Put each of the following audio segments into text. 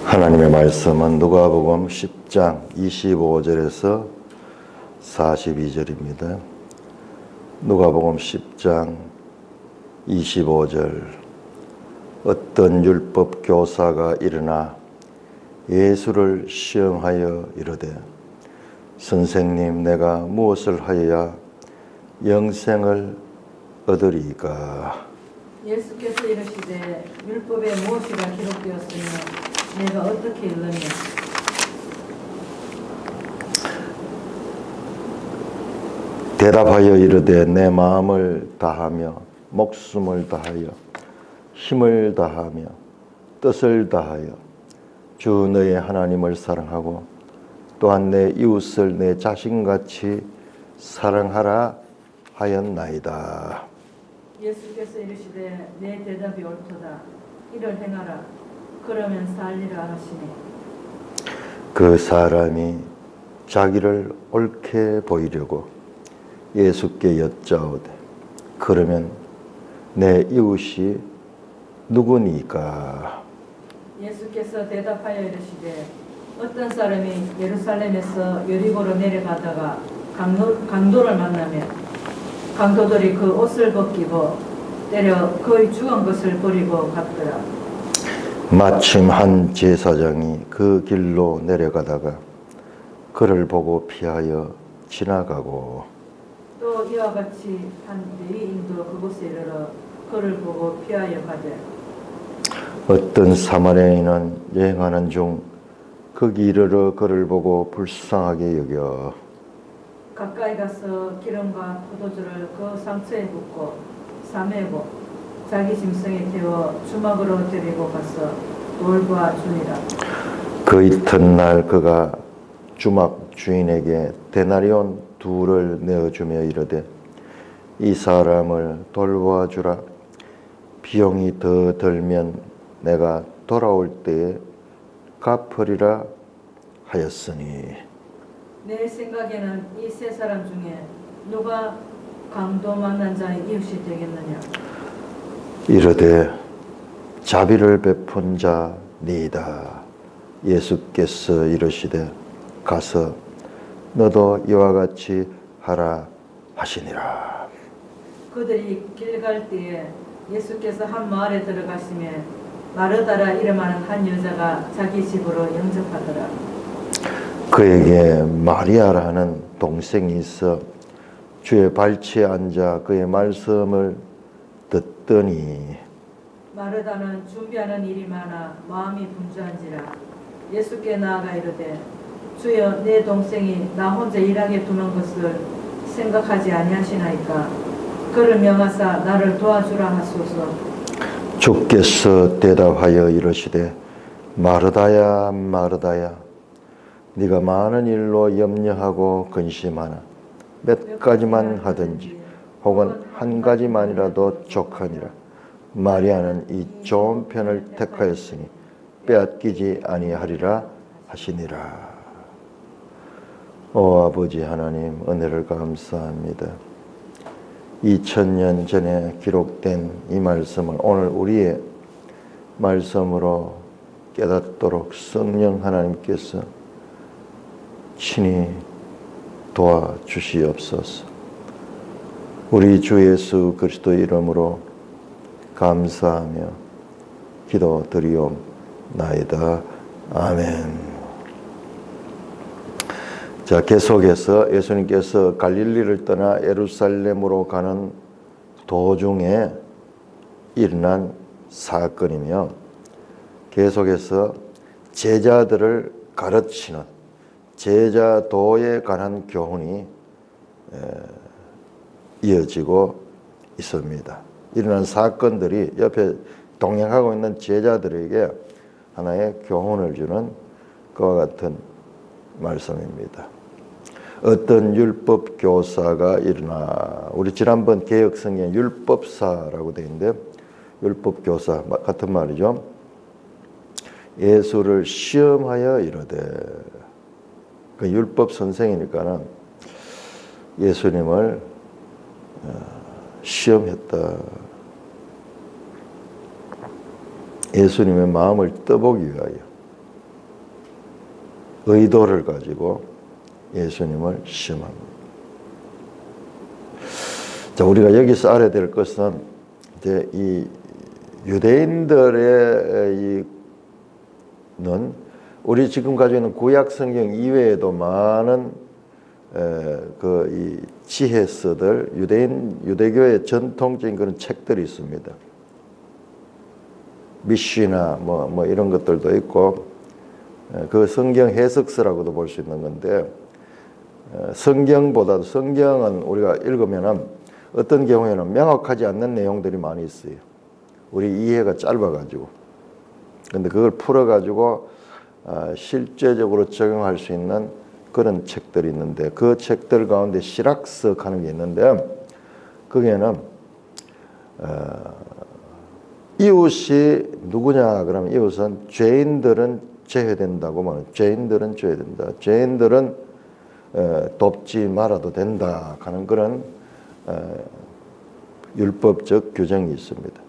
하나님의 말씀은 누가복음 10장 25절에서 42절입니다. 누가복음 10장 25절. 어떤 율법 교사가 일어나 예수를 시험하여 이르되 선생님, 내가 무엇을 하여야 영생을 얻으리까? 예수께서 이르시되 율법에 무엇이라 기록되었으며 내가 어떻게 읽느냐? 대답하여 이르되 내 마음을 다하며 목숨을 다하여 힘을 다하며 뜻을 다하여 주 너의 하나님을 사랑하고 또한 내 이웃을 내 자신같이 사랑하라 하였나이다. 예수께서 이르시되 내 대답이 옳도다. 이를 행하라. 그러면 살리라 하시니. 그 사람이 자기를 옳게 보이려고 예수께 여짜오되 그러면 내 이웃이 누구니까? 예수께서 대답하여 이르시되 어떤 사람이 예루살렘에서 여리고로 내려가다가 강도를 만나며 강도들이 그 옷을 벗기고 때려 거의 죽은 것을 버리고 갔더라. 마침 한 제사장이 그 길로 내려가다가 그를 보고 피하여 지나가고 또 이와 같이 한 레위인도 그곳에 이르러 그를 보고 피하여 가되 어떤 사마리아인은 여행하는 중 거기 이르러 그를 보고 불쌍하게 여겨 가까이 가서 기름과 포도주를 그 상처에 붓고 싸매고 자기 짐승에 태워 주막으로 데리고 가서 돌보아 주니라. 그 이튿날 그가 주막 주인에게 데나리온 2를 내어주며 이르되 이 사람을 돌보아 주라. 비용이 더 들면 내가 돌아올 때에 갚으리라 하였으니. 내 생각에는 이 세 사람 중에 누가 강도 만난 자의 이웃이 되겠느냐? 이르되 자비를 베푼 자 니이다. 예수께서 이르시되 가서 너도 이와 같이 하라 하시니라. 그들이 길 갈 때에 예수께서 한 마을에 들어가시며 마르다라 이름하는 한 여자가 자기 집으로 영접하더라. 그에게 마리아라는 동생이 있어 주의 발치에 앉아 그의 말씀을 듣더니 마르다는 준비하는 일이 많아 마음이 분주한지라 예수께 나아가 이르되 주여, 내 동생이 나 혼자 일하게 두는 것을 생각하지 아니하시나이까? 그를 명하사 나를 도와주라 하소서. 주께서 대답하여 이르시되 마르다야 마르다야 네가 많은 일로 염려하고 근심하나 몇 가지만 하든지 혹은 한 가지만이라도 족하니라. 마리아는 이 좋은 편을 택하였으니 빼앗기지 아니하리라 하시니라. 오 아버지 하나님, 은혜를 감사합니다. 2000년 전에 기록된 이 말씀을 오늘 우리의 말씀으로 깨닫도록 성령 하나님께서 친히 도와주시옵소서. 우리 주 예수 그리스도 이름으로 감사하며 기도드리옵나이다. 아멘. 자, 계속해서 예수님께서 갈릴리를 떠나 예루살렘으로 가는 도중에 일어난 사건이며 계속해서 제자들을 가르치는 제자도에 관한 교훈이 이어지고 있습니다. 일어난 사건들이 옆에 동행하고 있는 제자들에게 하나의 교훈을 주는 그와 같은 말씀입니다. 어떤 율법 교사가 일어나, 우리 지난번 개혁성경에 율법사라고 되어 있는데 율법 교사 같은 말이죠. 예수를 시험하여 이르되, 그 율법 선생이니까는 예수님을 시험했다. 예수님의 마음을 떠보기 위하여 의도를 가지고 예수님을 시험합니다. 자, 우리가 여기서 알아야 될 것은 이제 이 유대인들의 는 우리 지금 가지고 있는 구약 성경 이외에도 많은 이 지혜서들, 유대교의 전통적인 그런 책들이 있습니다. 미시나 뭐 이런 것들도 있고, 그 성경 해석서라고도 볼 수 있는 건데, 성경보다도 성경은 우리가 읽으면은 어떤 경우에는 명확하지 않는 내용들이 많이 있어요. 우리 이해가 짧아가지고. 근데 그걸 풀어가지고 실제적으로 적용할 수 있는 그런 책들이 있는데, 그 책들 가운데 실학석 하는 게 있는데, 거기에는 이웃이 누구냐 그러면 이웃은 죄인들은 제외된다고 말해요. 죄인들은 제외된다. 죄인들은 돕지 말아도 된다 하는 그런 율법적 규정이 있습니다.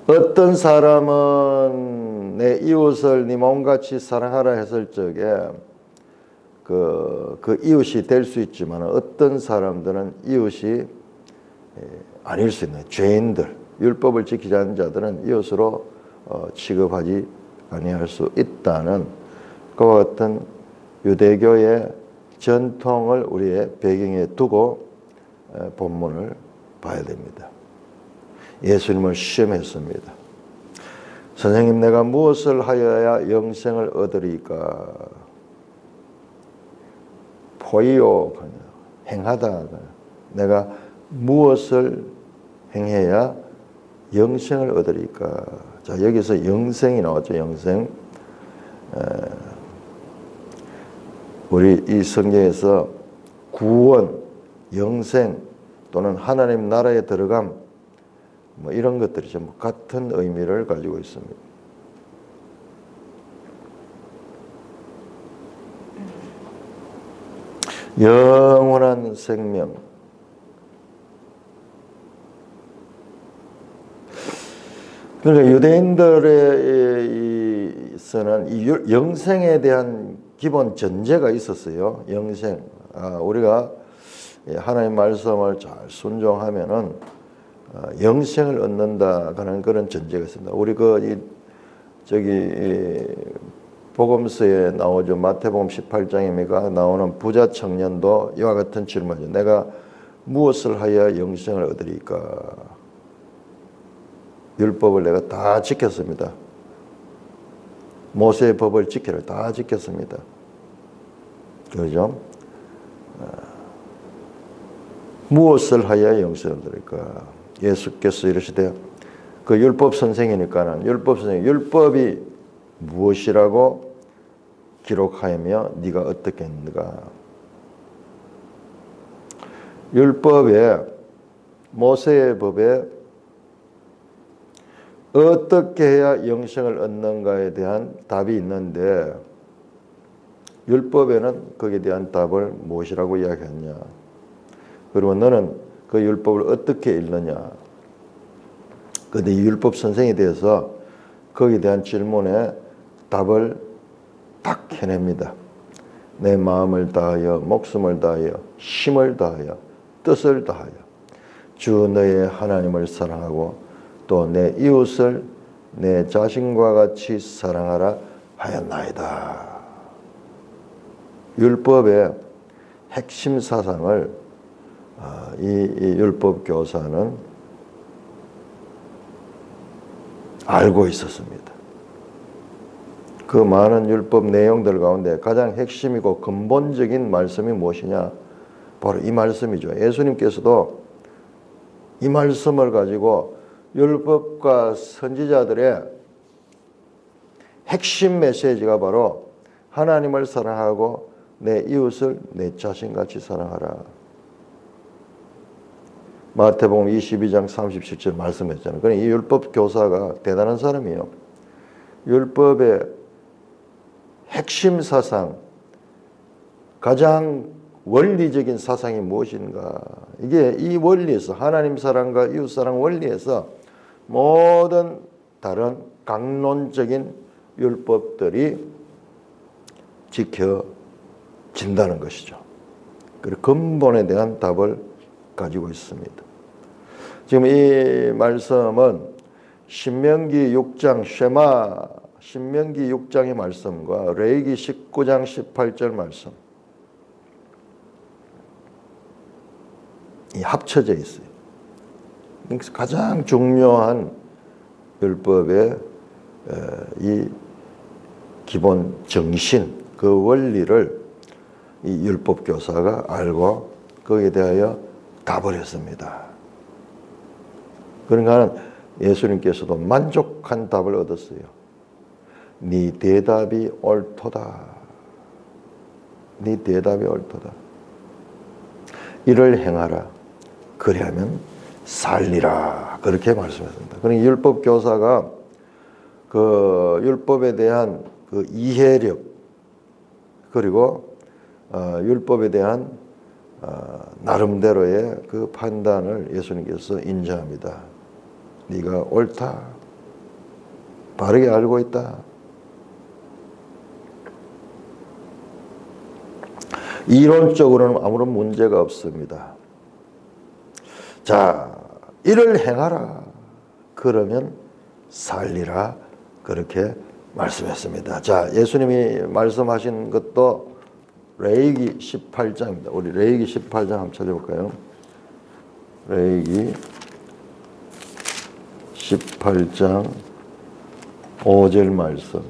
어떤 사람은 내 이웃을 네 몸같이 사랑하라 했을 적에 그 이웃이 될 수 있지만, 어떤 사람들은 이웃이 아닐 수 있는 죄인들, 율법을 지키지 않는 자들은 이웃으로 취급하지 아니할 수 있다는 그와 같은 유대교의 전통을 우리의 배경에 두고 본문을 봐야 됩니다. 예수님을 시험했습니다. 선생님, 내가 무엇을 하여야 영생을 얻으리까? 포이오, 행하다. 내가 무엇을 행해야 영생을 얻으리까? 자, 여기서 영생이 나왔죠. 영생. 우리 이 성경에서 구원, 영생 또는 하나님 나라에 들어감, 뭐 이런 것들이 전부 같은 의미를 가지고 있습니다. 영원한 생명. 그러니까 유대인들에서는 이 영생에 대한 기본 전제가 있었어요. 영생. 우리가 하나님 말씀을 잘 순종하면은 영생을 얻는다 하는 그런 전제가 있습니다. 우리 복음서에 나오죠. 마태복음 18장입니까? 나오는 부자 청년도 이와 같은 질문이죠. 내가 무엇을 하여 영생을 얻으리까? 율법을 내가 다 지켰습니다. 모세의 법을 지키라 다 지켰습니다. 그렇죠? 무엇을 하여 영생을 얻으리까? 예수께서 이르시되, 그 율법 선생이니까는 율법이 무엇이라고 기록하며 네가 어떻게 했는가? 율법에, 모세의 법에 어떻게 해야 영생을 얻는가에 대한 답이 있는데, 율법에는 거기에 대한 답을 무엇이라고 이야기했냐? 그리고 너는 그 율법을 어떻게 읽느냐? 그런데 이 율법 선생에 대해서 거기에 대한 질문에 답을 딱 해냅니다. 내 마음을 다하여, 목숨을 다하여, 힘을 다하여, 뜻을 다하여 주 너의 하나님을 사랑하고 또 내 이웃을 내 자신과 같이 사랑하라 하였나이다. 율법의 핵심 사상을 이 율법 교사는 알고 있었습니다. 그 많은 율법 내용들 가운데 가장 핵심이고 근본적인 말씀이 무엇이냐? 바로 이 말씀이죠. 예수님께서도 이 말씀을 가지고 율법과 선지자들의 핵심 메시지가 바로 하나님을 사랑하고 내 이웃을 내 자신같이 사랑하라. 마태복음 22장 37절 말씀했잖아요. 그러니까 이 율법 교사가 대단한 사람이에요. 율법의 핵심 사상, 가장 원리적인 사상이 무엇인가? 이게 이 원리에서, 하나님 사랑과 이웃 사랑 원리에서 모든 다른 강론적인 율법들이 지켜진다는 것이죠. 그리고 근본에 대한 답을 가지고 있습니다. 지금 이 말씀은 신명기 6장 신명기 6장의 말씀과 레위기 19장 18절 말씀 이 합쳐져 있어요. 가장 중요한 율법의 이 기본 정신, 그 원리를 이 율법 교사가 알고 거기에 대하여 답을 했습니다. 그러니까 예수님께서도 만족한 답을 얻었어요. 네 대답이 옳도다. 네 대답이 옳도다. 이를 행하라. 그리하면 살리라. 그렇게 말씀했습니다. 그러니까 율법 교사가 그 율법에 대한 그 이해력 그리고 율법에 대한 나름대로의 그 판단을 예수님께서 인정합니다. 네가 옳다. 바르게 알고 있다. 이론적으로는 아무런 문제가 없습니다. 자, 이를 행하라. 그러면 살리라. 그렇게 말씀했습니다. 자, 예수님이 말씀하신 것도 레위기 18장입니다. 우리 레위기 18장 한번 찾아볼까요? 레위기 18장 5절 말씀.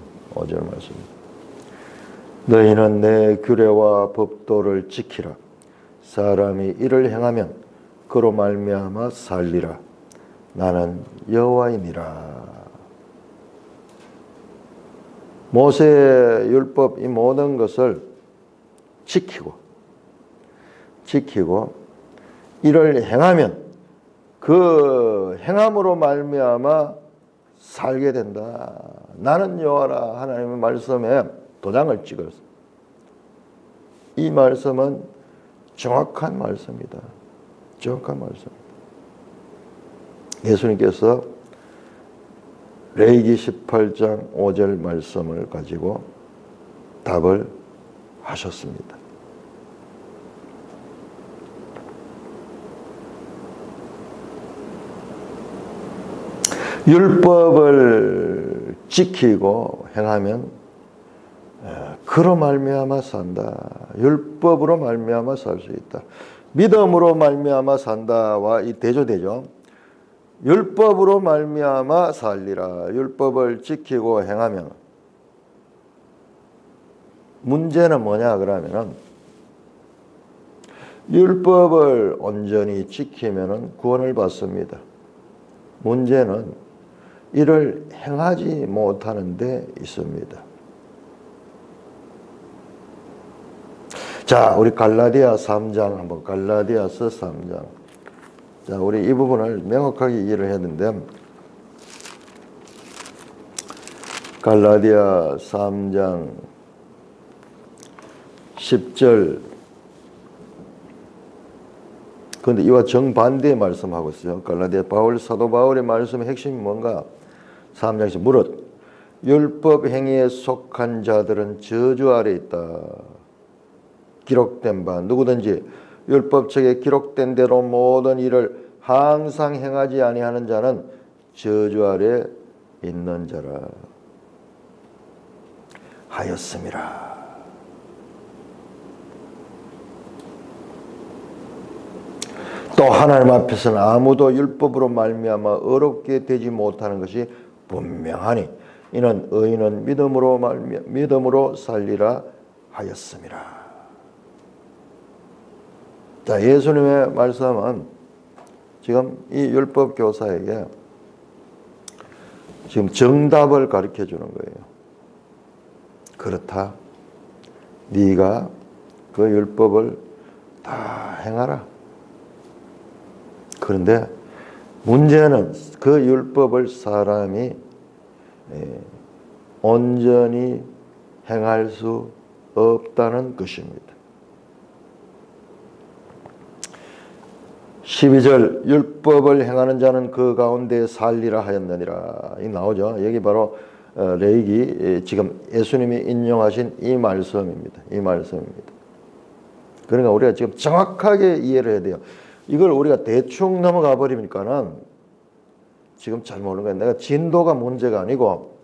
너희는 내 규례와 법도를 지키라. 사람이 이를 행하면 그로 말미암아 살리라. 나는 여호와이니라. 모세의 율법 이 모든 것을 지키고 이를 행하면 그 행함으로 말미암아 살게 된다. 나는 여호와라. 하나님의 말씀에 도장을 찍었어. 이 말씀은 정확한 말씀이다. 정확한 말씀입니다. 예수님께서 레위기 18장 5절 말씀을 가지고 답을 하셨습니다. 율법을 지키고 행하면 그로 말미암아 산다. 율법으로 말미암아 살 수 있다. 믿음으로 말미암아 산다와 이 대조되죠. 율법으로 말미암아 살리라. 율법을 지키고 행하면 문제는 뭐냐 그러면은 율법을 온전히 지키면은 구원을 받습니다. 문제는 이를 행하지 못하는 데 있습니다. 자, 우리 갈라디아 3장 한번 갈라디아서 3장. 자, 우리 이 부분을 명확하게 이해를 해야 되는데 갈라디아 3장 10절 그런데 이와 정반대의 말씀하고 있어요. 갈라디아 사도 바울의 말씀의 핵심이 뭔가? 3장에서 무릇 율법 행위에 속한 자들은 저주 아래 있다. 기록된 바 누구든지 율법책에 기록된 대로 모든 일을 항상 행하지 아니하는 자는 저주 아래 있는 자라 하였음이라. 또 하나님 앞에서는 아무도 율법으로 말미암아 어렵게 되지 못하는 것이 분명하니 이는 의인은 믿음으로 살리라 하였음이라. 자, 예수님의 말씀은 지금 이 율법 교사에게 지금 정답을 가르쳐 주는 거예요. 그렇다. 네가 그 율법을 다 행하라. 그런데 문제는 그 율법을 사람이 온전히 행할 수 없다는 것입니다. 12절 율법을 행하는 자는 그 가운데 살리라 하였느니라. 이 나오죠. 여기 바로 레위기 지금 예수님이 인용하신 이 말씀입니다. 이 말씀입니다. 그러니까 우리가 지금 정확하게 이해를 해야 돼요. 이걸 우리가 대충 넘어가 버리니까는 지금 잘 모르는 거예요. 내가 진도가 문제가 아니고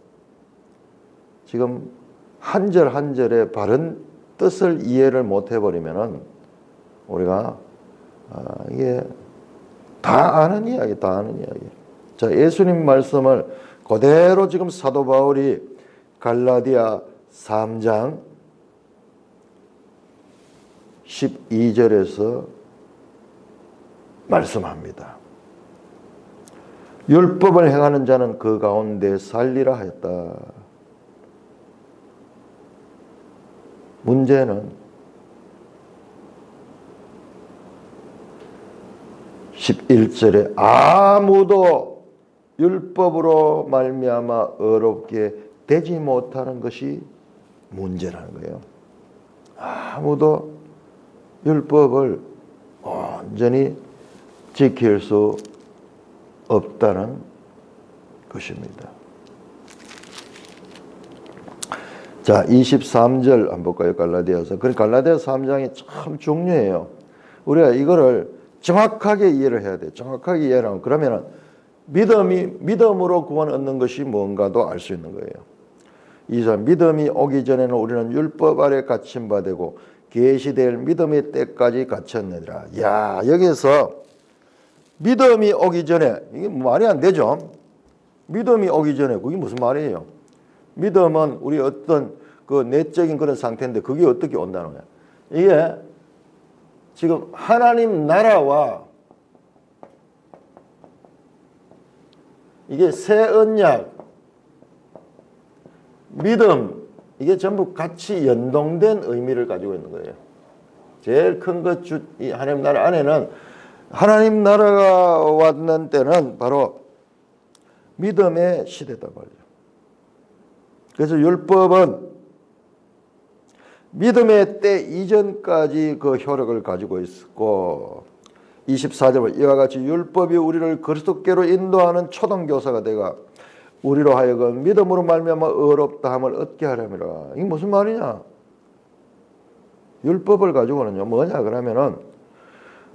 지금 한 절 한 절의 바른 뜻을 이해를 못 해버리면은 우리가 이게 다 아는 이야기, 다 아는 이야기. 자, 예수님 말씀을 그대로 지금 사도 바울이 갈라디아 3장 12절에서 말씀합니다. 율법을 행하는 자는 그 가운데 살리라 하였다. 문제는 11절에 아무도 율법으로 말미암아 어렵게 되지 못하는 것이 문제라는 거예요. 아무도 율법을 온전히 지킬 수 없다는 것입니다. 자, 23절 한번 볼까요? 갈라디아서. 그 갈라디아 3장이 참 중요해요. 우리가 이거를 정확하게 이해를 해야 돼요. 정확하게 이해를 하면 그러면은 믿음으로 구원 얻는 것이 뭔가도 알 수 있는 거예요. 이사 믿음이 오기 전에는 우리는 율법 아래 갇힌 바 되고 계시될 믿음의 때까지 갇혔느니라. 야, 여기서 믿음이 오기 전에 이게 말이 안 되죠. 믿음이 오기 전에 그게 무슨 말이에요? 믿음은 우리 어떤 그 내적인 그런 상태인데 그게 어떻게 온다는 거야? 이게 지금 하나님 나라와 이게 새 언약, 믿음 이게 전부 같이 연동된 의미를 가지고 있는 거예요. 제일 큰 것 이 하나님 나라 안에는 하나님 나라가 왔는 때는 바로 믿음의 시대다 말이죠. 그래서 율법은 믿음의 때 이전까지 그 효력을 가지고 있었고 24절 이와 같이 율법이 우리를 그리스도께로 인도하는 초등교사가 되가 우리로 하여금 믿음으로 말미암아 의롭다함을 얻게 하려니라. 이게 무슨 말이냐? 율법을 가지고는요 뭐냐 그러면은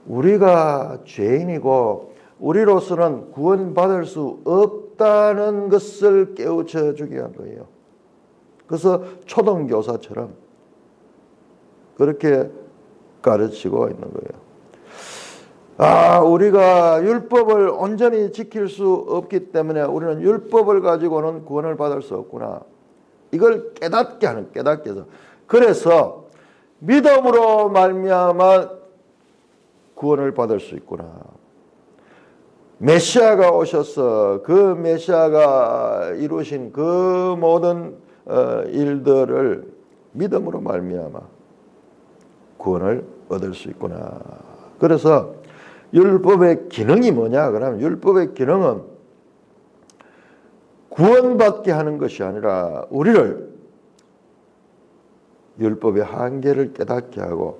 우리가 죄인이고 우리로서는 구원받을 수 없다는 것을 깨우쳐 주기 위한 거예요. 그래서 초등교사처럼 그렇게 가르치고 있는 거예요. 우리가 율법을 온전히 지킬 수 없기 때문에 우리는 율법을 가지고는 구원을 받을 수 없구나. 이걸 깨닫게 해서. 그래서 믿음으로 말미암아 구원을 받을 수 있구나. 메시아가 오셔서 그 메시아가 이루신 그 모든 일들을 믿음으로 말미암아 구원을 얻을 수 있구나. 그래서 율법의 기능이 뭐냐? 그러면 율법의 기능은 구원받게 하는 것이 아니라 우리를 율법의 한계를 깨닫게 하고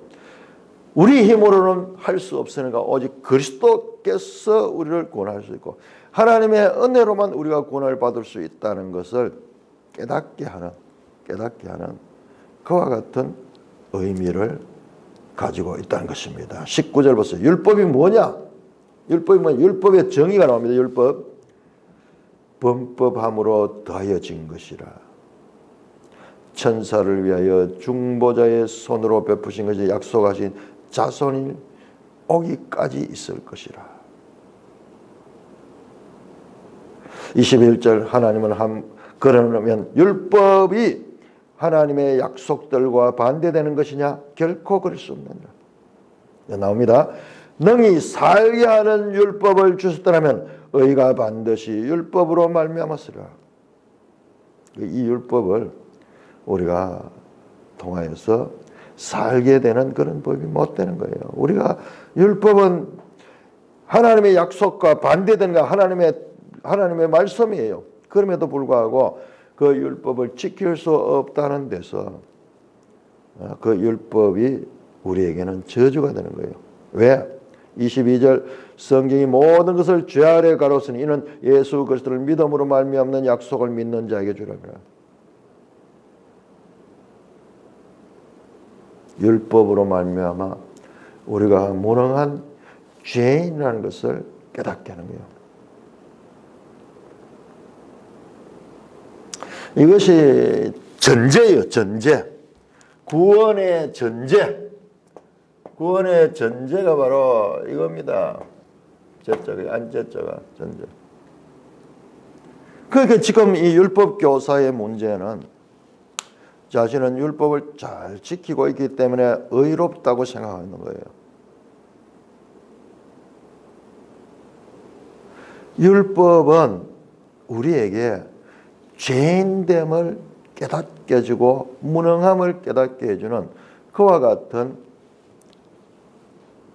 우리 힘으로는 할 수 없으니까 오직 그리스도께서 우리를 구원할 수 있고 하나님의 은혜로만 우리가 구원을 받을 수 있다는 것을 깨닫게 하는 그와 같은 의미를 가지고 있다는 것입니다. 19절 보세요. 율법이 뭐냐? 율법의 정의가 나옵니다. 율법. 범법함으로 더하여진 것이라. 천사를 위하여 중보자의 손으로 베푸신 것이 약속하신 자손이 오기까지 있을 것이라. 21절 하나님은 그러면 율법이 하나님의 약속들과 반대되는 것이냐? 결코 그럴 수 없느니라. 나옵니다. 능히 살게 하는 율법을 주셨더라면 의가 반드시 율법으로 말미암았으리라. 이 율법을 우리가 통하여서 살게 되는 그런 법이 못 되는 거예요. 우리가 율법은 하나님의 약속과 반대되는 거 하나님의 말씀이에요. 그럼에도 불구하고 그 율법을 지킬 수 없다는 데서 그 율법이 우리에게는 저주가 되는 거예요. 왜? 22절 성경이 모든 것을 죄 아래 가로으니 이는 예수 그리스도를 믿음으로 말미암는 약속을 믿는 자에게 주랍니다. 율법으로 말미암아 우리가 무능한 죄인이라는 것을 깨닫게 하는 거예요. 이것이 전제예요. 전제. 구원의 전제. 구원의 전제가 바로 이겁니다. 제자가 안제자가 전제. 그러니까 지금 이 율법 교사의 문제는 자신은 율법을 잘 지키고 있기 때문에 의롭다고 생각하는 거예요. 율법은 우리에게 죄인됨을 깨닫게 해주고 무능함을 깨닫게 해주는 그와 같은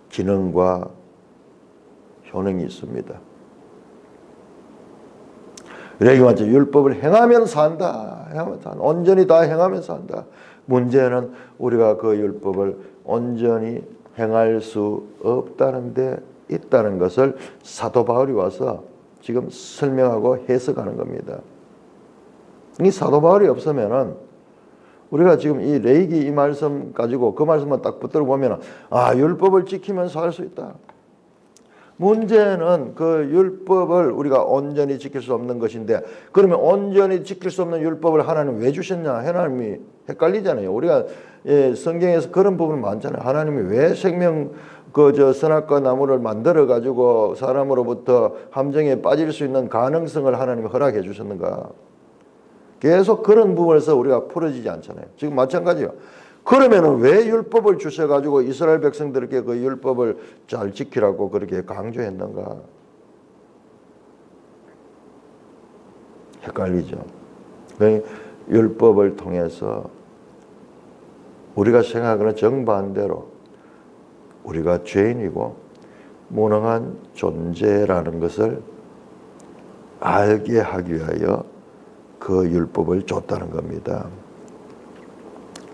기능과 효능이 있습니다. 그러기 마치 율법을 행하면 산다. 온전히 다 행하면 산다. 문제는 우리가 그 율법을 온전히 행할 수 없다는 데 있다는 것을 사도 바울이 와서 지금 설명하고 해석하는 겁니다. 이 사도 바울이 없으면은 우리가 지금 이 레위기 이 말씀 가지고 그 말씀만 딱 붙들어 보면은 율법을 지키면서 할 수 있다. 문제는 그 율법을 우리가 온전히 지킬 수 없는 것인데 그러면 온전히 지킬 수 없는 율법을 하나님 왜 주셨냐? 하나님이 헷갈리잖아요. 우리가 성경에서 그런 부분 많잖아요. 하나님이 왜 생명 선악과 나무를 만들어 가지고 사람으로부터 함정에 빠질 수 있는 가능성을 하나님이 허락해 주셨는가? 계속 그런 부분에서 우리가 풀어지지 않잖아요. 지금 마찬가지요. 그러면은 왜 율법을 주셔가지고 이스라엘 백성들에게 그 율법을 잘 지키라고 그렇게 강조했는가? 헷갈리죠. 율법을 통해서 우리가 생각하는 정반대로 우리가 죄인이고 무능한 존재라는 것을 알게 하기 위하여 그 율법을 줬다는 겁니다.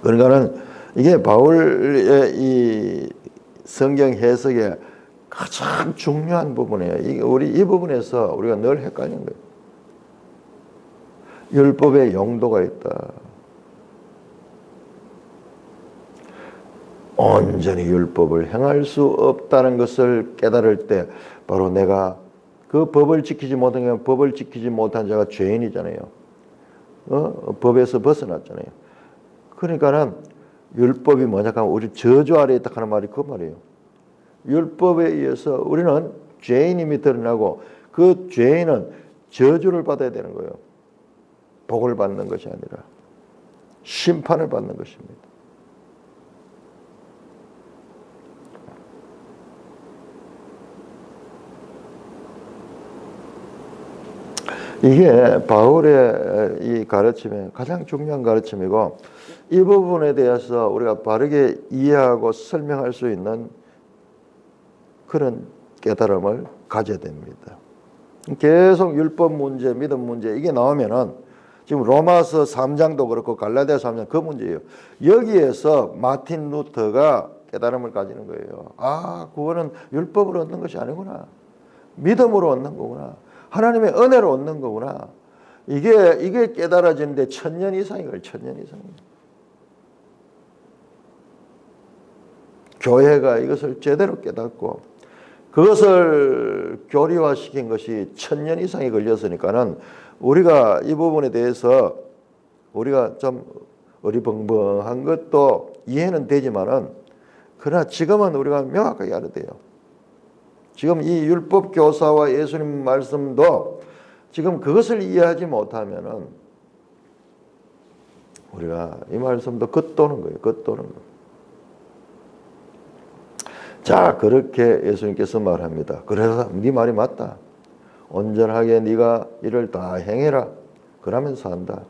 그러니까는 이게 바울의 이 성경 해석의 가장 중요한 부분이에요. 이게 우리 이 부분에서 우리가 늘 헷갈리는 거예요. 율법의 용도가 있다. 온전히 율법을 행할 수 없다는 것을 깨달을 때 바로 내가 그 법을 지키지 못하면 법을 지키지 못한 자가 죄인이잖아요. 법에서 벗어났잖아요. 그러니까는 율법이 뭐냐 하면 우리 저주 아래에 있다 하는 말이 그 말이에요. 율법에 의해서 우리는 죄인임이 드러나고 그 죄인은 저주를 받아야 되는 거예요. 복을 받는 것이 아니라 심판을 받는 것입니다. 이게 바울의 이 가르침의 가장 중요한 가르침이고 이 부분에 대해서 우리가 바르게 이해하고 설명할 수 있는 그런 깨달음을 가져야 됩니다. 계속 율법 문제, 믿음 문제 이게 나오면은 지금 로마서 3장도 그렇고 갈라디아서 3장 그 문제예요. 여기에서 마틴 루터가 깨달음을 가지는 거예요. 그거는 율법으로 얻는 것이 아니구나. 믿음으로 얻는 거구나. 하나님의 은혜로 얻는 거구나. 이게 깨달아지는데 1000년 이상이 걸려요. 1000년 이상. 교회가 이것을 제대로 깨닫고 그것을 교리화시킨 것이 1000년 이상이 걸렸으니까는 우리가 이 부분에 대해서 우리가 좀 어리벙벙한 것도 이해는 되지만은 그러나 지금은 우리가 명확하게 알아야 돼요. 지금 이 율법 교사와 예수님 말씀도 지금 그것을 이해하지 못하면은 우리가 이 말씀도 겉도는 거예요. 겉도는 거. 자, 그렇게 예수님께서 말합니다. 그래서 네 말이 맞다. 온전하게 네가 이를 다 행해라. 그러면 산다.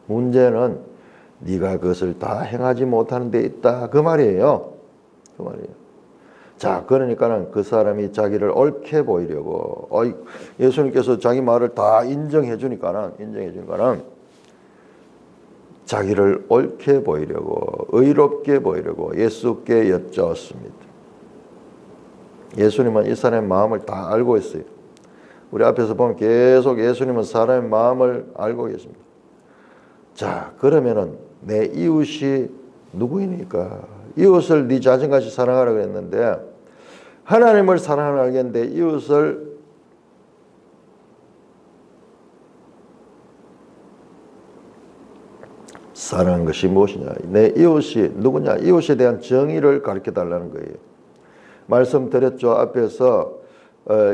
문제는 네가 그것을 다 행하지 못하는 데 있다. 그 말이에요. 그 말이에요. 자, 그러니까는 그 사람이 자기를 옳게 보이려고 예수님께서 자기 말을 다 인정해 주니까는 자기를 옳게 보이려고 의롭게 보이려고 예수께 여쭈었습니다. 예수님은 이 사람의 마음을 다 알고 있어요. 우리 앞에서 보면 계속 예수님은 사람의 마음을 알고 계십니다. 자, 그러면은 내 이웃이 누구이니까? 이웃을 네 자신같이 사랑하라 그랬는데 하나님을 사랑하라 알겠는데 이웃을 사랑하는 것이 무엇이냐? 내 이웃이 누구냐? 이웃에 대한 정의를 가르쳐 달라는 거예요. 말씀드렸죠. 앞에서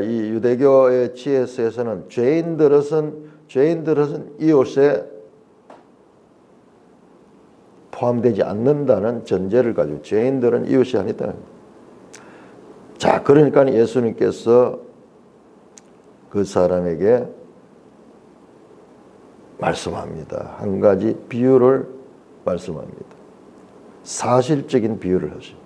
이 유대교의 GS에서는 죄인들은 이웃에 포함되지 않는다는 전제를 가지고 죄인들은 이웃이 아니다. 자, 그러니까 예수님께서 그 사람에게 말씀합니다. 한 가지 비유를 말씀합니다. 사실적인 비유를 하십니다.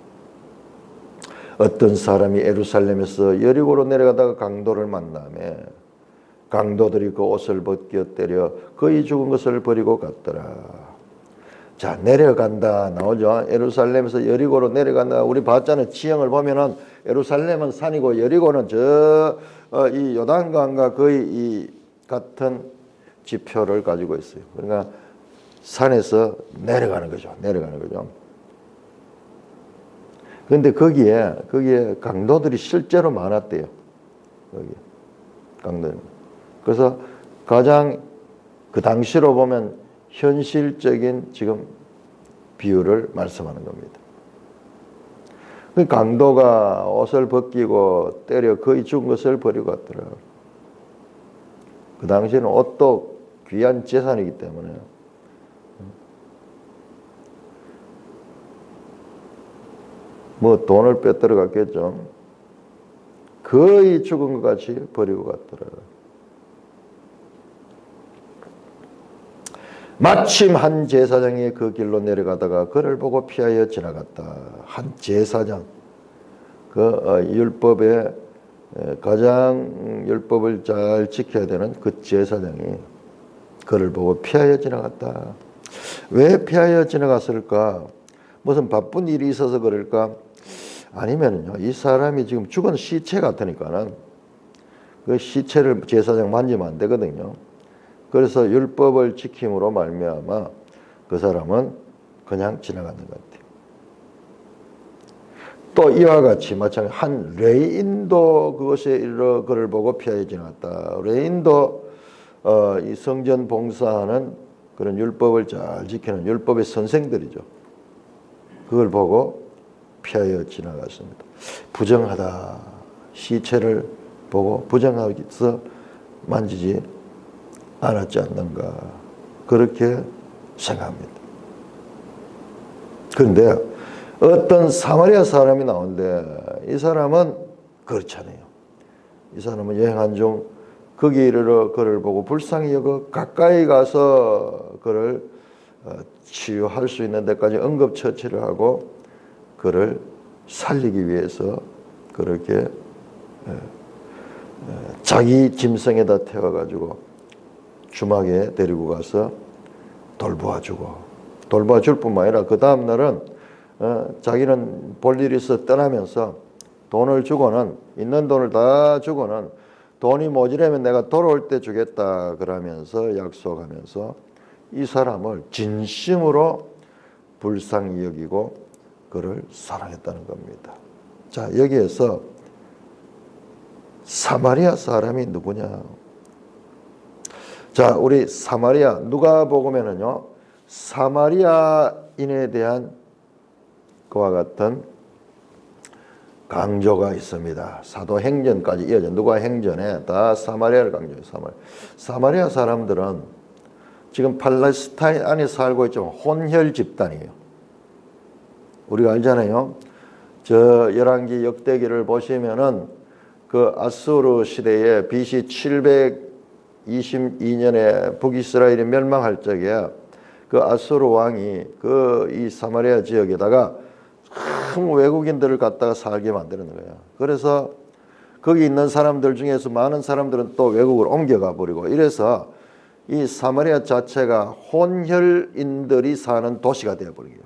어떤 사람이 예루살렘에서 여리고로 내려가다가 강도를 만나매 강도들이 그 옷을 벗겨 때려 거의 죽은 것을 버리고 갔더라. 자, 내려간다 나오죠. 예루살렘에서 여리고로 내려간다. 우리 봤잖아요. 지형을 보면은 예루살렘은 산이고 여리고는 이 요단강과 거의 이 같은 지표를 가지고 있어요. 그러니까 산에서 내려가는 거죠. 내려가는 거죠. 그런데 거기에 강도들이 실제로 많았대요. 여기 강도들. 그래서 가장 그 당시로 보면 현실적인 지금 비유를 말씀하는 겁니다. 그 강도가 옷을 벗기고 때려 거의 죽은 것을 버리고 갔더라. 그 당시에는 옷도 귀한 재산이기 때문에 뭐 돈을 빼들어 갔겠죠. 거의 죽은 것 같이 버리고 갔더라. 마침 한 제사장이 그 길로 내려가다가 그를 보고 피하여 지나갔다. 한 제사장, 그 율법에 가장 율법을 잘 지켜야 되는 그 제사장이 그를 보고 피하여 지나갔다. 왜 피하여 지나갔을까? 무슨 바쁜 일이 있어서 그럴까? 아니면요, 이 사람이 지금 죽은 시체 같으니까는 그 시체를 제사장 만지면 안 되거든요. 그래서 율법을 지킴으로 말미암아 그 사람은 그냥 지나가는 것 같아요. 또 이와 같이 마찬가지 한 레인도 그것에 이르러 그를 보고 피하여 지나갔다. 레인도 이 성전 봉사하는 그런 율법을 잘 지키는 율법의 선생들이죠. 그걸 보고 피하여 지나갔습니다. 부정하다. 시체를 보고 부정하게서 만지지 않았지 않는가. 그렇게 생각합니다. 그런데 어떤 사마리아 사람이 나오는데 이 사람은 그렇잖아요. 이 사람은 여행한 중 거기 이르러 그를 보고 불쌍히 여겨 가까이 가서 그를 치유할 수 있는 데까지 응급처치를 하고 그를 살리기 위해서 그렇게 자기 짐승에다 태워가지고 주막에 데리고 가서 돌보아줄 뿐만 아니라 그 다음 날은 자기는 볼 일이 있어 떠나면서 돈을 주고는 있는 돈을 다 주고는 돈이 모자라면 내가 돌아올 때 주겠다 그러면서 약속하면서 이 사람을 진심으로 불쌍히 여기고 그를 사랑했다는 겁니다. 자, 여기에서 사마리아 사람이 누구냐? 자, 우리 사마리아 누가복음에는요 사마리아인에 대한 그와 같은 강조가 있습니다. 사도행전까지 이어져 누가행전에 다 사마리아를 강조해요. 사마리아 사람들은 지금 팔레스타인 안에 살고 있지만 혼혈 집단이에요. 우리가 알잖아요. 저 열왕기 역대기를 보시면은 그 아수르 시대에 BC 722년에 북이스라엘이 멸망할 적에 그 아수르 왕이 그 이 사마리아 지역에다가 큰 외국인들을 갖다가 살게 만드는 거예요. 그래서 거기 있는 사람들 중에서 많은 사람들은 또 외국으로 옮겨가 버리고 이래서 이 사마리아 자체가 혼혈인들이 사는 도시가 되어버려요.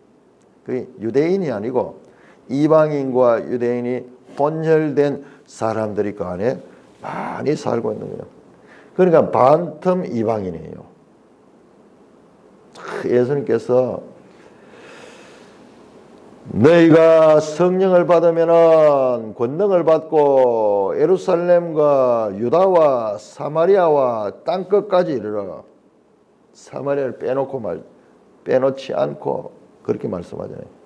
그 유대인이 아니고 이방인과 유대인이 혼혈된 사람들이 그 안에 많이 살고 있는 거예요. 그러니까 반틈 이방인이에요. 예수님께서 너희가 성령을 받으면은 권능을 받고 예루살렘과 유다와 사마리아와 땅끝까지 이르러, 사마리아를 빼놓지 않고 그렇게 말씀하잖아요.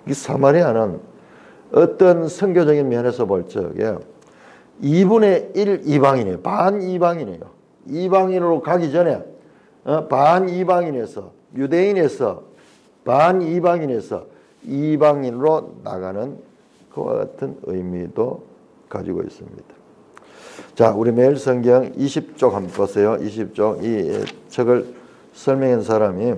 이 사마리아는 어떤 선교적인 면에서 볼 적에 2분의 1 이방인이에요. 반 이방인이에요. 이방인으로 가기 전에 반 이방인에서, 유대인에서 반 이방인에서 이방인으로 나가는 그와 같은 의미도 가지고 있습니다. 자, 우리 매일 성경 20쪽 한번 보세요. 20쪽. 이 책을 설명한 사람이,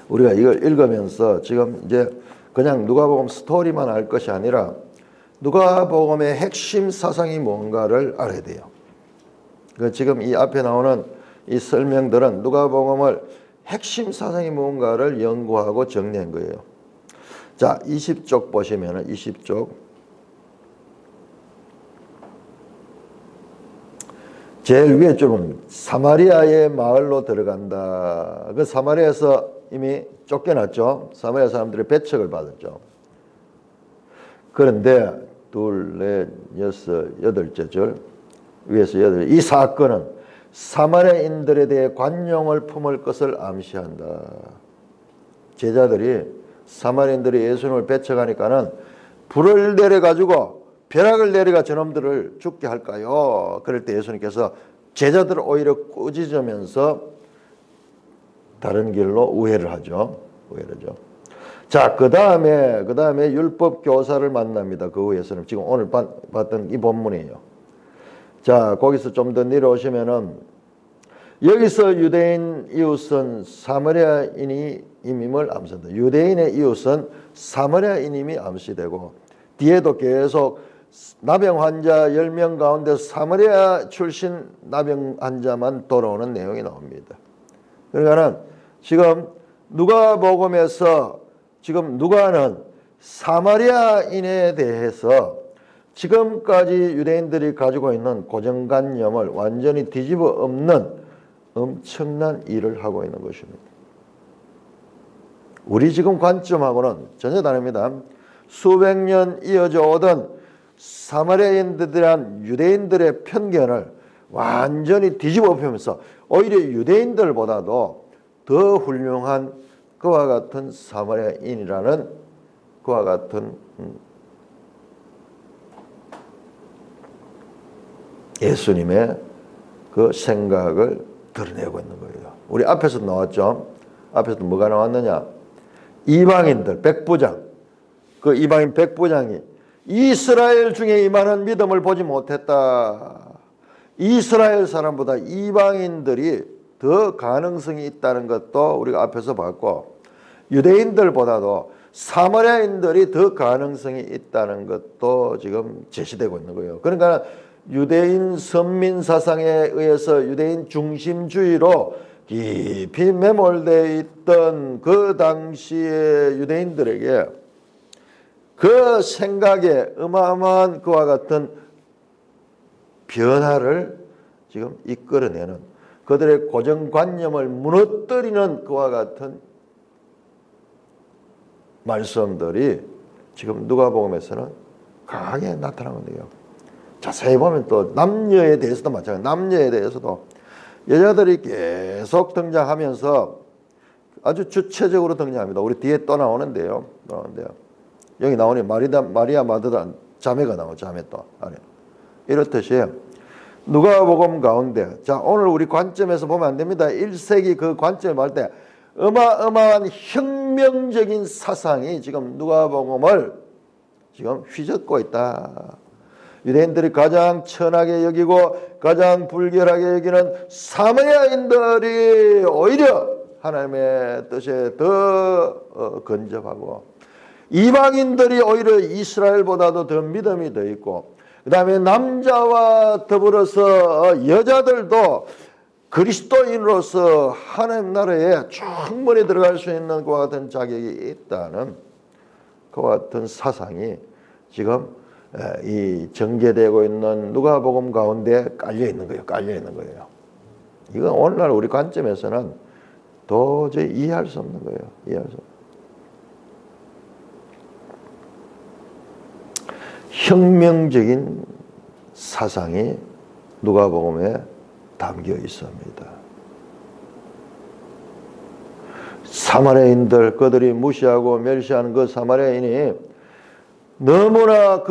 우리가 이걸 읽으면서 지금 이제 그냥 누가복음 스토리만 알 것이 아니라 누가복음의 핵심 사상이 뭔가를 알아야 돼요. 지금 이 앞에 나오는 이 설명들은 누가복음을 핵심 사상이 뭔가를 연구하고 정리한 거예요. 자, 20쪽 보시면은 20쪽. 제일 위에 쪽은 사마리아의 마을로 들어간다. 그 사마리아에서 이미 쫓겨났죠. 사마리아 사람들이 배척을 받았죠. 그런데 둘, 넷, 여섯, 여덟째 줄 위에서 여덟. 이 사건은 사마리아인들에 대해 관용을 품을 것을 암시한다. 제자들이 사마리아인들이 예수님을 배척하니까는 불을 내려가지고 벼락을 내려가 저놈들을 죽게 할까요? 그럴 때 예수님께서 제자들을 오히려 꾸짖으면서 다른 길로 우회를 하죠. 자, 그 다음에 율법 교사를 만납니다. 그 후에서는 지금 오늘 봤던 이 본문이에요. 자, 거기서 좀 더 내려오시면은 여기서 유대인 이웃은 사마리아인임을 암시한다. 유대인의 이웃은 사마리아인임이 암시되고, 뒤에도 계속 나병 환자 10명 가운데 사마리아 출신 나병 환자만 돌아오는 내용이 나옵니다. 그러니까는 지금 누가복음에서 지금 누가는 사마리아인에 대해서 지금까지 유대인들이 가지고 있는 고정관념을 완전히 뒤집어 엎는 엄청난 일을 하고 있는 것입니다. 우리 지금 관점하고는 전혀 다릅니다. 수백 년 이어져 오던 사마리아인들에 대한 유대인들의 편견을 완전히 뒤집어 엎으면서 오히려 유대인들보다도 더 훌륭한 그와 같은 사마리아인이라는 그와 같은 예수님의 그 생각을 드러내고 있는 거예요. 우리 앞에서 나왔죠. 앞에서 뭐가 나왔느냐? 이방인들 백부장, 그 이방인 백부장이 이스라엘 중에 이만한 믿음을 보지 못했다. 이스라엘 사람보다 이방인들이 더 가능성이 있다는 것도 우리가 앞에서 봤고, 유대인들보다도 사마리아인들이 더 가능성이 있다는 것도 지금 제시되고 있는 거예요. 그러니까 유대인 선민 사상에 의해서 유대인 중심주의로 깊이 매몰되어 있던 그 당시의 유대인들에게 그 생각에 어마어마한 그와 같은 변화를 지금 이끌어내는, 그들의 고정관념을 무너뜨리는 그와 같은 말씀들이 지금 누가복음에서는 강하게 나타나고 있네요. 자세히 보면 또 남녀에 대해서도 마찬가지. 남녀에 대해서도 여자들이 계속 등장하면서 아주 주체적으로 등장합니다. 우리 뒤에 또 나오는데요. 여기 나오니 마리아 마드다 자매가 나오죠. 자매 또 안에. 이렇듯이 누가복음 가운데, 자, 오늘 우리 관점에서 보면 안 됩니다. 1세기 그 관점을 볼 때 어마어마한 혁명적인 사상이 지금 누가복음을 지금 휘젓고 있다. 유대인들이 가장 천하게 여기고 가장 불결하게 여기는 사마리아인들이 오히려 하나님의 뜻에 더 근접하고, 이방인들이 오히려 이스라엘보다도 더 믿음이 더 있고, 그 다음에 남자와 더불어서 여자들도 그리스도인으로서 하나님 나라에 충분히 들어갈 수 있는 그와 같은 자격이 있다는 그와 같은 사상이 지금 이 전개되고 있는 누가복음 가운데 깔려 있는 거예요. 깔려 있는 거예요. 이건 오늘날 우리 관점에서는 도저히 이해할 수 없는 거예요. 이해할 수 없는. 혁명적인 사상이 누가복음에 담겨 있습니다. 사마리아인들, 그들이 무시하고 멸시하는 그 사마리아인이 너무나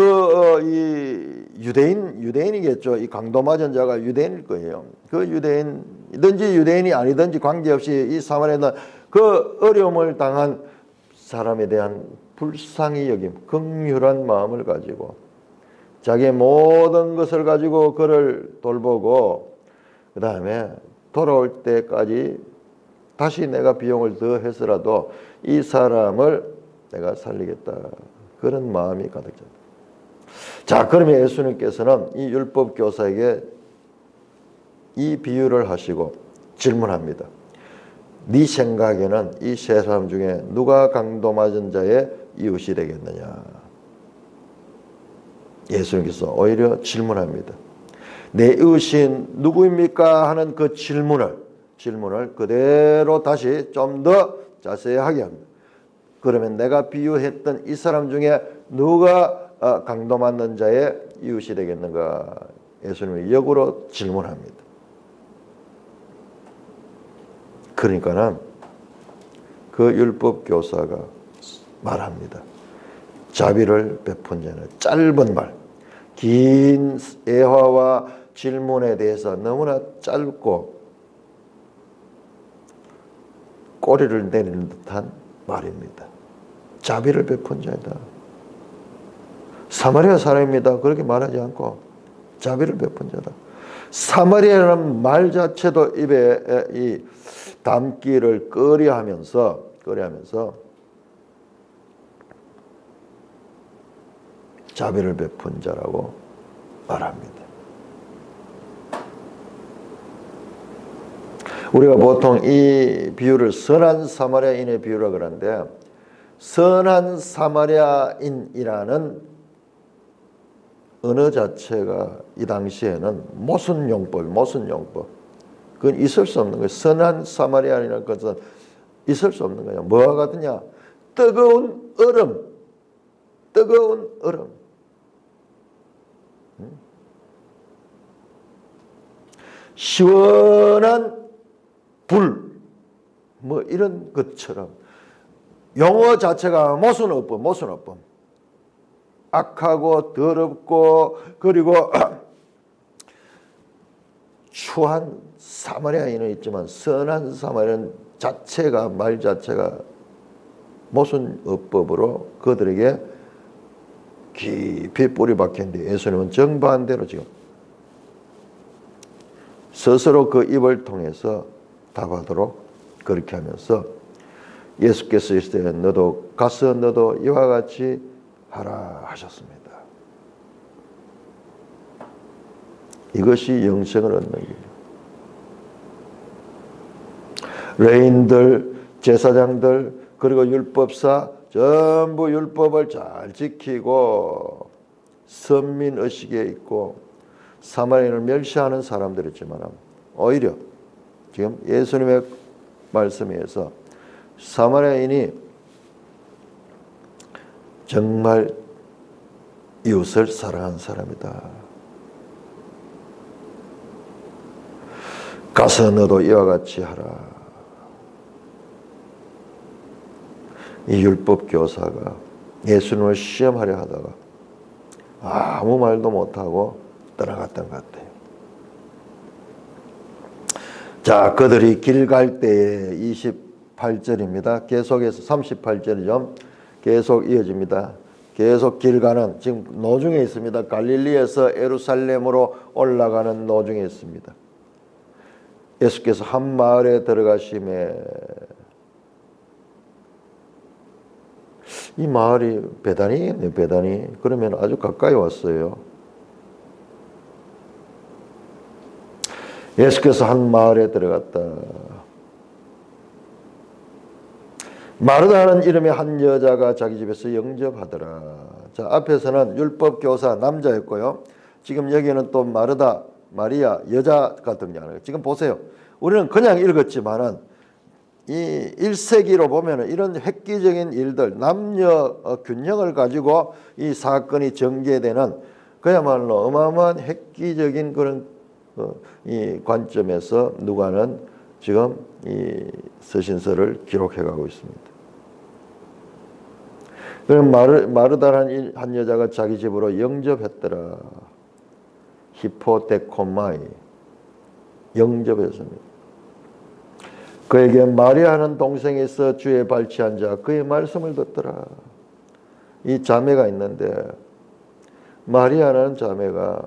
이 유대인이겠죠. 이 강도 맞은 자가 유대인일 거예요. 그 유대인이든지 유대인이 아니든지 관계없이 이 사마리아는 그 어려움을 당한 사람에 대한 불쌍히 여김, 긍휼한 마음을 가지고 자기의 모든 것을 가지고 그를 돌보고 그 다음에 돌아올 때까지 다시 내가 비용을 더 해서라도 이 사람을 내가 살리겠다. 그런 마음이 가득 찼다. 자, 그러면 예수님께서는 이 율법 교사에게 이 비유를 하시고 질문합니다. 네 생각에는 이 세 사람 중에 누가 강도 맞은 자의 이웃이 되겠느냐? 예수님께서 오히려 질문합니다. 내 이웃이 누구입니까? 하는 그 질문을 그대로 다시 좀 더 자세하게 합니다. 그러면 내가 비유했던 이 사람 중에 누가 강도 맞는 자의 이웃이 되겠는가? 예수님이 역으로 질문합니다. 그러니까는 그 율법 교사가 말합니다. 자비를 베푼 자는 짧은 말, 긴 애화와 질문에 대해서 너무나 짧고 꼬리를 내리는 듯한 말입니다. 자비를 베푼 자이다. 사마리아 사람입니다. 그렇게 말하지 않고 자비를 베푼 자다. 사마리아라는 말 자체도 입에 이 담기를 꺼려하면서 자비를 베푼 자라고 말합니다. 우리가 보통 이 비유를 선한 사마리아인의 비유라 그러는데 선한 사마리아인이라는 언어 자체가 이 당시에는 모순용법. 그건 있을 수 없는 거예요. 선한 사마리아인이라는 것은 있을 수 없는 거예요. 뭐와 같으냐? 뜨거운 얼음. 시원한 불. 뭐 이런 것처럼 용어 자체가 모순어법. 악하고 더럽고 그리고 추한 사마리아인은 있지만 선한 사마리아인 자체가 말 자체가 모순어법으로 그들에게 깊이 뿌리 박혔는데 예수님은 정반대로 지금 스스로 그 입을 통해서 답하도록 그렇게 하면서 예수께서 이르시되 너도 가서 너도 이와 같이 하라 하셨습니다. 이것이 영생을 얻는 길이에요. 레인들, 제사장들 그리고 율법사 전부 율법을 잘 지키고 선민의식에 있고 사마리아인을 멸시하는 사람들이지만 오히려 지금 예수님의 말씀에 의해서 사마리아인이 정말 이웃을 사랑하는 사람이다. 가서 너도 이와 같이 하라. 이 율법 교사가 예수님을 시험하려 하다가 아무 말도 못하고 떠나갔던 것 같아요. 자, 그들이 길 갈 때에 28절입니다. 계속해서 38절이죠. 계속 이어집니다. 계속 길 가는 지금 노중에 있습니다. 갈릴리에서 예루살렘으로 올라가는 노중에 있습니다. 예수께서 한 마을에 들어가심에 이 마을이 베다니겠네요. 베다니. 그러면 아주 가까이 왔어요. 예수께서 한 마을에 들어갔다. 마르다는 이름의 한 여자가 자기 집에서 영접하더라. 자, 앞에서는 율법 교사 남자였고요. 지금 여기는 또 마르다 마리아 여자가 등장하는. 지금 보세요. 우리는 그냥 읽었지만은 이 1세기로 보면은 이런 획기적인 일들, 남녀 균형을 가지고 이 사건이 전개되는 그야말로 어마어마한 획기적인 그런 이 관점에서 누가는 지금 이 서신서를 기록해가고 있습니다. 그럼 마르다라는 한 여자가 자기 집으로 영접했더라. 히포데코마이, 영접했습니다. 그에게 마리아는 동생이 있어 주에 발치한 자 그의 말씀을 듣더라. 이 자매가 있는데 마리아라는 자매가,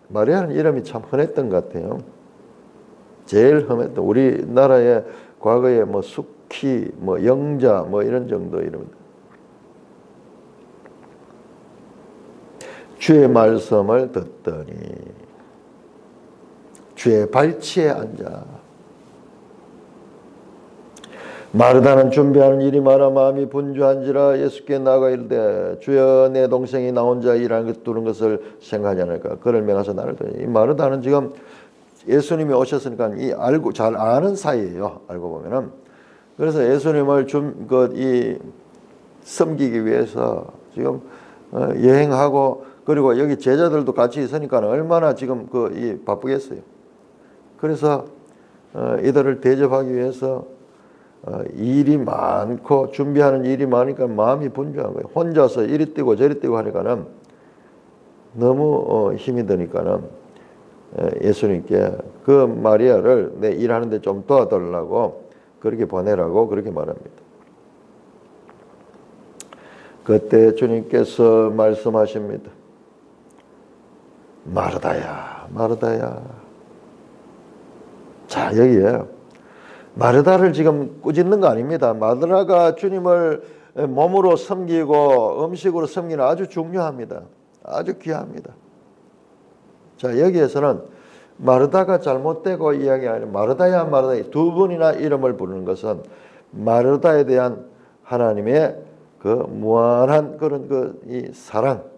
마리아는 이름이 참 흔했던 것 같아요. 제일 흔했던, 우리나라의 과거에 뭐 숙희, 뭐 영자, 뭐 이런 정도 이름입니다. 주의 말씀을 듣더니 주의 발치에 앉아. 마르다는 준비하는 일이 많아 마음이 분주한지라 예수께 나아가 이르되 주여 내 동생이 나 혼자 일하는 것 두는 것을 생각하지 않을까. 그를 명하사 나를 더니. 이 마르다는 지금 예수님이 오셨으니까 이 알고 잘 아는 사이예요. 알고 보면은. 그래서 예수님을 섬기기 위해서 지금 여행하고, 그리고 여기 제자들도 같이 있으니까 얼마나 지금 바쁘겠어요. 그래서 이들을 대접하기 위해서 일이 많고 준비하는 일이 많으니까 마음이 분주한 거예요. 혼자서 이리 뛰고 저리 뛰고 하니까는 너무 힘이 드니까는 예수님께 그 마리아를 내 일하는데 좀 도와달라고 그렇게 보내라고 그렇게 말합니다. 그때 주님께서 말씀하십니다. 마르다야, 마르다야. 자, 여기에 마르다를 지금 꾸짖는 거 아닙니다. 마르다가 주님을 몸으로 섬기고 음식으로 섬기는 아주 중요합니다. 아주 귀합니다. 자, 여기에서는 마르다가 잘못되고 이야기 아니라 마르다야 마르다 두 번이나 이름을 부르는 것은 마르다에 대한 하나님의 그 무한한 그런 이 사랑,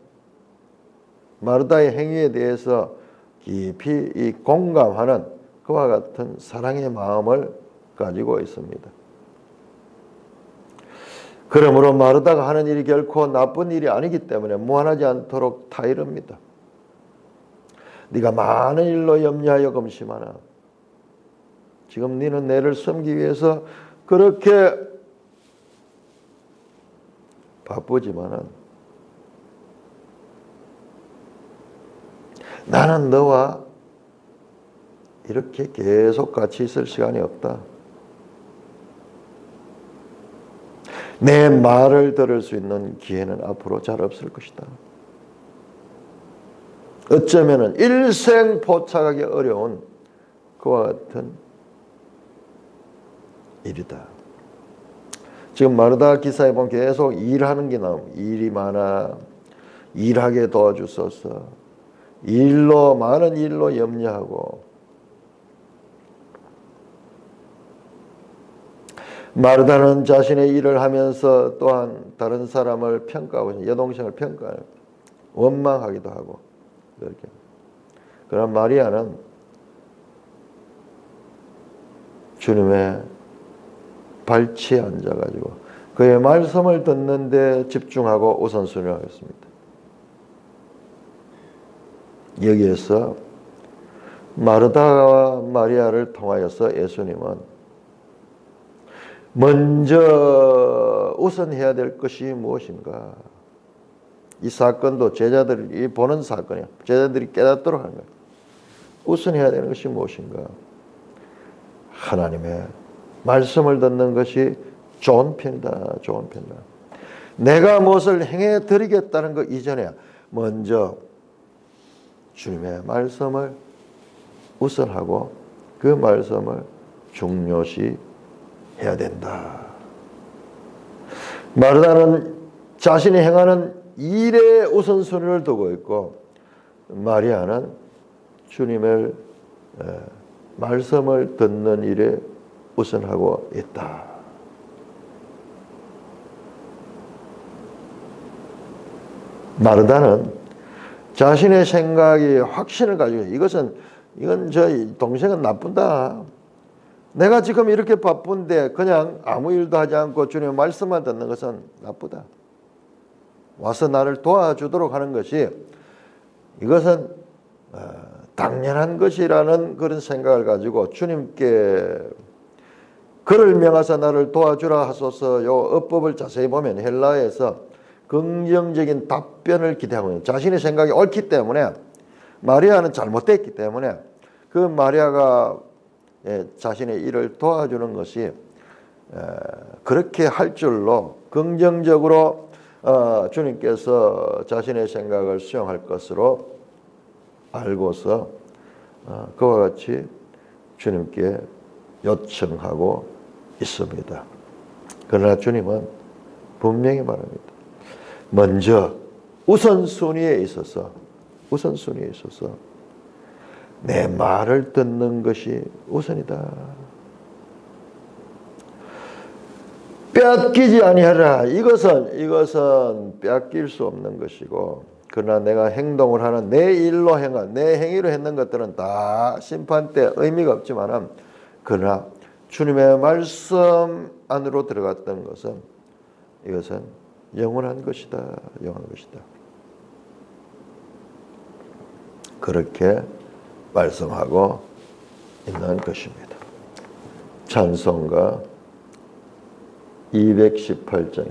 마르다의 행위에 대해서 깊이 이 공감하는 그와 같은 사랑의 마음을 가지고 있습니다. 그러므로 마르다가 하는 일이 결코 나쁜 일이 아니기 때문에 무한하지 않도록 타이릅니다. 네가 많은 일로 염려하여 검심하나. 지금 너는 내를 섬기기 위해서 그렇게 바쁘지만은 나는 너와 이렇게 계속 같이 있을 시간이 없다. 내 말을 들을 수 있는 기회는 앞으로 잘 없을 것이다. 어쩌면은 일생 포착하기 어려운 그와 같은 일이다. 지금 마르다 기사에 보면 계속 일하는 게 나옵니다. 일이 많아. 일하게 도와주소서. 많은 일로 염려하고. 마르다는 자신의 일을 하면서 또한 다른 사람을 평가하고 여동생을 평가하고 원망하기도 하고 그렇게. 그러나 마리아는 주님의 발치에 앉아가지고 그의 말씀을 듣는데 집중하고 우선순위를 하겠습니다. 여기에서 마르다와 마리아를 통하여서 예수님은 먼저 우선해야 될 것이 무엇인가? 이 사건도 제자들이 보는 사건이야. 제자들이 깨닫도록 하는 거야. 우선해야 되는 것이 무엇인가? 하나님의 말씀을 듣는 것이 좋은 편이다. 좋은 편이다. 내가 무엇을 행해 드리겠다는 것 이전에 먼저 주님의 말씀을 우선하고 그 말씀을 중요시 해야 된다. 마르다는 자신이 행하는 일에 우선순위를 두고 있고 마리아는 주님의 말씀을 듣는 일에 우선하고 있다. 마르다는 자신의 생각이 확신을 가지고 이건 저 동생은 나쁜다. 내가 지금 이렇게 바쁜데 그냥 아무 일도 하지 않고 주님의 말씀만 듣는 것은 나쁘다. 와서 나를 도와주도록 하는 것이 이것은 당연한 것이라는 그런 생각을 가지고 주님께 그를 명하사 나를 도와주라 하소서. 요 어법을 자세히 보면 헬라에서 긍정적인 답변을 기대하고 있는, 자신의 생각이 옳기 때문에, 마리아는 잘못됐기 때문에 그 마리아가 자신의 일을 도와주는 것이 그렇게 할 줄로 긍정적으로 주님께서 자신의 생각을 수용할 것으로 알고서 그와 같이 주님께 요청하고 있습니다. 그러나 주님은 분명히 말합니다. 먼저 우선순위에 있어서 내 말을 듣는 것이 우선이다. 빼앗기지 아니하라. 이것은 빼앗길 수 없는 것이고, 그러나 내가 행동을 하는 내 일로 내 행위로 했는 것들은 다 심판 때 의미가 없지만은, 그러나 주님의 말씀 안으로 들어갔던 것은 이것은 영원한 것이다. 그렇게 말씀하고 있는 것입니다. 찬송가 218장